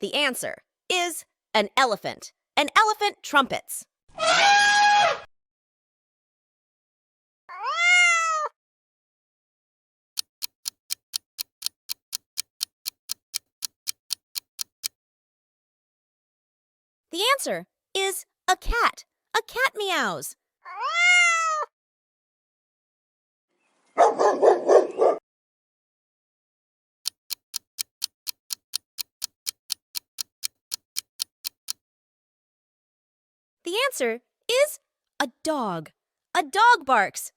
The answer is an elephant. An elephant trumpets. The answer is a cat. A cat meows. The answer is a dog. A dog barks.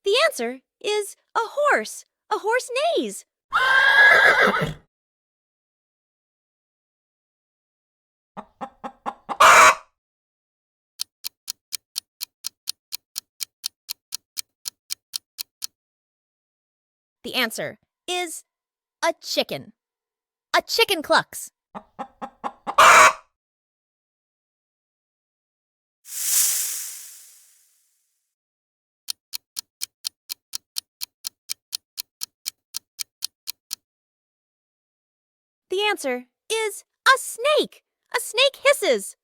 The answer is a horse. A horse neighs. The answer is a chicken. A chicken clucks. The answer is a snake. A snake hisses.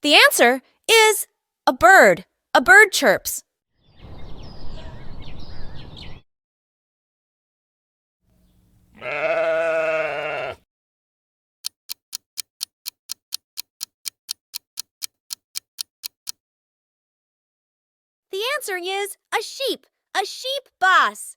The answer is a bird. A bird chirps. The answer is a sheep. A sheep boss.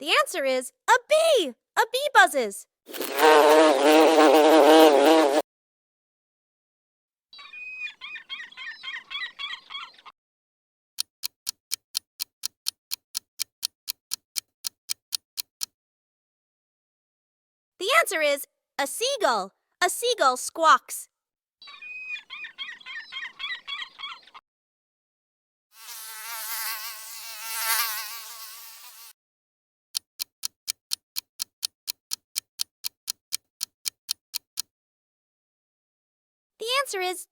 The answer is a bee. A bee buzzes. The answer is a seagull. A seagull squawks. The answer is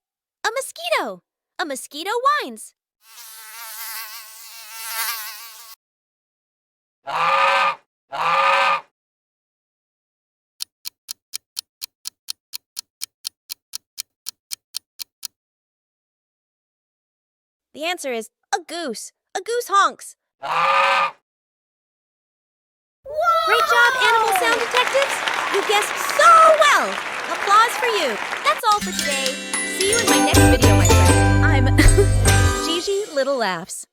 a mosquito. A mosquito whines. The answer is a goose. A goose honks. Great job, animal sound detectives! You guessed so well! Applause for you. That's all for today. See you in my next video, my friend. I'm Gigi Little Laughs.